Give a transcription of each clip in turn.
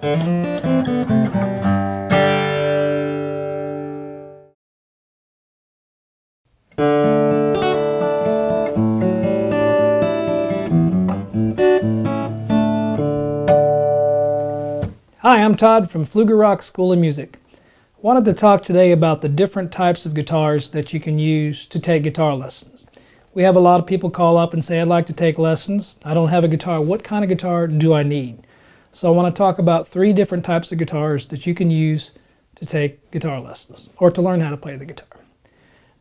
Hi, I'm Todd from Pfluger-Rock School of Music. I wanted to talk today about the different types of guitars that you can use to take guitar lessons. We have a lot of people call up and say, I'd like to take lessons. I don't have a guitar. What kind of guitar do I need? So I want to talk about 3 different types of guitars that you can use to take guitar lessons or to learn how to play the guitar.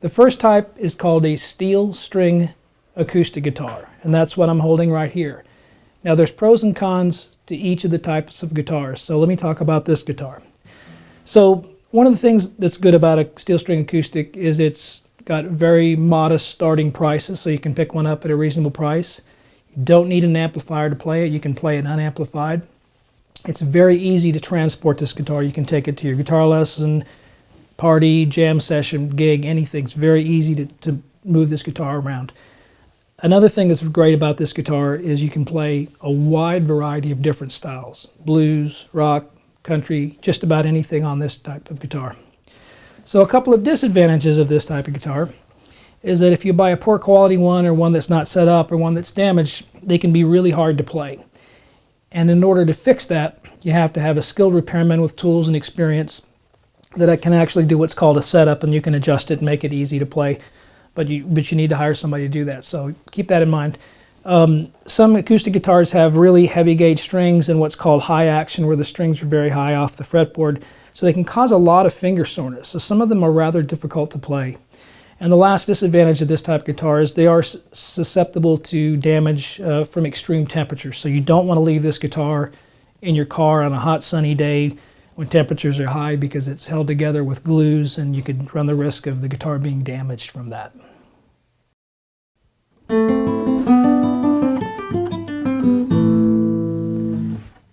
The first type is called a steel string acoustic guitar, and that's what I'm holding right here. Now there's pros and cons to each of the types of guitars, so let me talk about this guitar. So one of the things that's good about a steel string acoustic is it's got very modest starting prices, so you can pick one up at a reasonable price. You don't need an amplifier to play it. You can play it unamplified. It's very easy to transport this guitar. You can take it to your guitar lesson, party, jam session, gig, anything. It's very easy to move this guitar around. Another thing that's great about this guitar is you can play a wide variety of different styles. Blues, rock, country, just about anything on this type of guitar. So a couple of disadvantages of this type of guitar is that if you buy a poor quality one or one that's not set up or one that's damaged, they can be really hard to play. And in order to fix that, you have to have a skilled repairman with tools and experience that can actually do what's called a setup, and you can adjust it and make it easy to play. But you need to hire somebody to do that, so keep that in mind. Some acoustic guitars have really heavy gauge strings and what's called high action, where the strings are very high off the fretboard, so they can cause a lot of finger soreness. So some of them are rather difficult to play. And the last disadvantage of this type of guitar is they are susceptible to damage from extreme temperatures. So you don't want to leave this guitar in your car on a hot sunny day when temperatures are high, because it's held together with glues and you could run the risk of the guitar being damaged from that.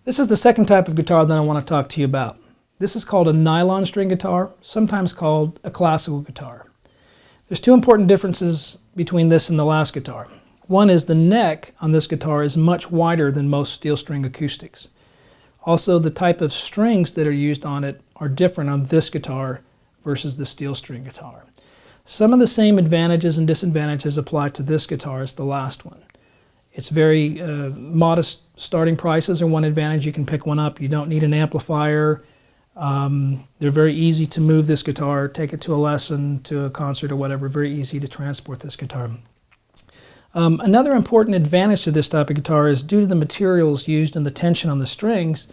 This is the second type of guitar that I want to talk to you about. This is called a nylon string guitar, sometimes called a classical guitar. There's 2 important differences between this and the last guitar. One is the neck on this guitar is much wider than most steel string acoustics. Also, the type of strings that are used on it are different on this guitar versus the steel string guitar. Some of the same advantages and disadvantages apply to this guitar as the last one. It's very modest starting prices are one advantage. You can pick one up. You don't need an amplifier. They're very easy to move this guitar, take it to a lesson, to a concert or whatever. Very easy to transport this guitar. Another important advantage to this type of guitar is due to the materials used and the tension on the strings.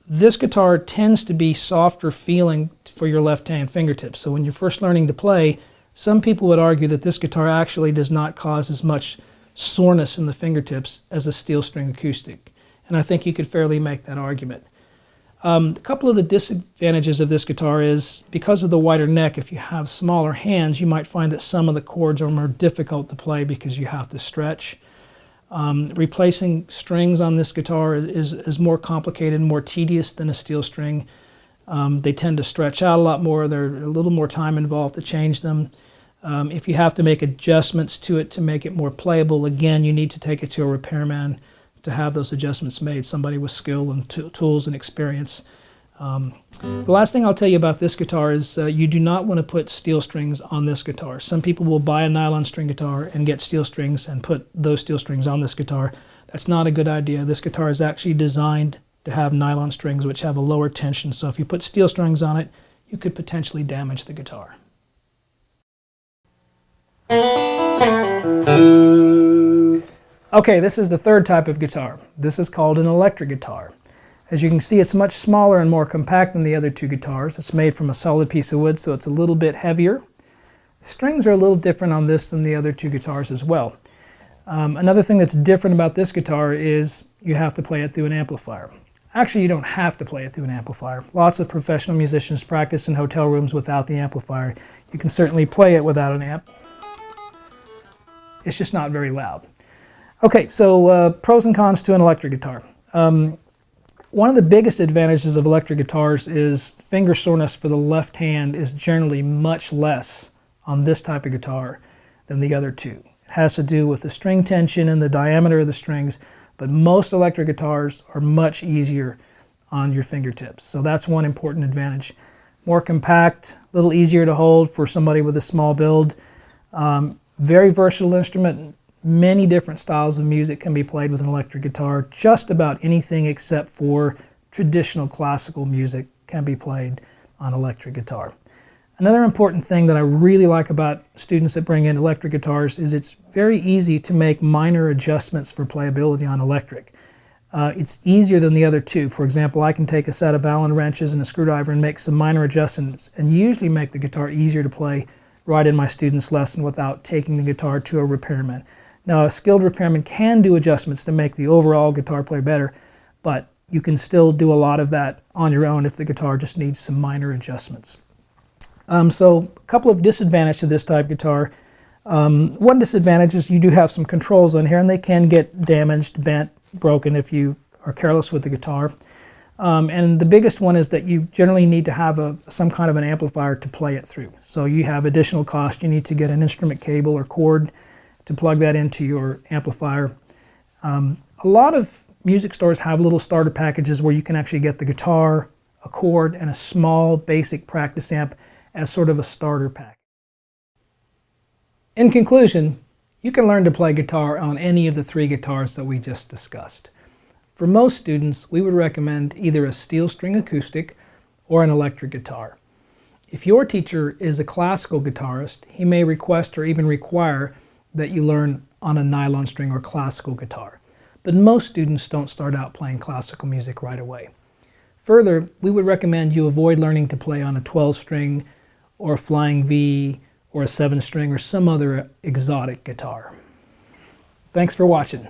This guitar tends to be softer feeling for your left hand fingertips. So when you're first learning to play, some people would argue that this guitar actually does not cause as much soreness in the fingertips as a steel string acoustic. And I think you could fairly make that argument. A couple of the disadvantages of this guitar is because of the wider neck, if you have smaller hands, you might find that some of the chords are more difficult to play because you have to stretch. Replacing strings on this guitar is more complicated, more tedious than a steel string. They tend to stretch out a lot more. There's a little more time involved to change them. If you have to make adjustments to it to make it more playable, again, you need to take it to a repairman to have those adjustments made, somebody with skill and tools and experience. The last thing I'll tell you about this guitar is you do not want to put steel strings on this guitar. Some people will buy a nylon string guitar and get steel strings and put those steel strings on this guitar. That's not a good idea. This guitar is actually designed to have nylon strings which have a lower tension, so if you put steel strings on it, you could potentially damage the guitar. Okay, this is the third type of guitar. This is called an electric guitar. As you can see, it's much smaller and more compact than the other 2 guitars. It's made from a solid piece of wood, so it's a little bit heavier. The strings are a little different on this than the other 2 guitars as well. Another thing that's different about this guitar is you have to play it through an amplifier. Actually, you don't have to play it through an amplifier. Lots of professional musicians practice in hotel rooms without the amplifier. You can certainly play it without an amp. It's just not very loud. Okay, so pros and cons to an electric guitar. One of the biggest advantages of electric guitars is finger soreness for the left hand is generally much less on this type of guitar than the other 2. It has to do with the string tension and the diameter of the strings, but most electric guitars are much easier on your fingertips. So that's one important advantage. More compact, a little easier to hold for somebody with a small build. Very versatile instrument. Many different styles of music can be played with an electric guitar. Just about anything except for traditional classical music can be played on electric guitar. Another important thing that I really like about students that bring in electric guitars is it's very easy to make minor adjustments for playability on electric. It's easier than the other two. For example, I can take a set of Allen wrenches and a screwdriver and make some minor adjustments and usually make the guitar easier to play right in my student's lesson without taking the guitar to a repairman. Now, a skilled repairman can do adjustments to make the overall guitar play better, but you can still do a lot of that on your own if the guitar just needs some minor adjustments. So a couple of disadvantages to this type of guitar. One disadvantage is you do have some controls on here and they can get damaged, bent, broken if you are careless with the guitar. And the biggest one is that you generally need to have some kind of an amplifier to play it through. So you have additional cost. You need to get an instrument cable or cord to plug that into your amplifier. A lot of music stores have little starter packages where you can actually get the guitar, a cord, and a small basic practice amp as sort of a starter pack. In conclusion, you can learn to play guitar on any of the 3 guitars that we just discussed. For most students, we would recommend either a steel string acoustic or an electric guitar. If your teacher is a classical guitarist, he may request or even require that you learn on a nylon string or classical guitar. But most students don't start out playing classical music right away. Further, we would recommend you avoid learning to play on a 12-string or a flying V or a 7-string or some other exotic guitar. Thanks for watching.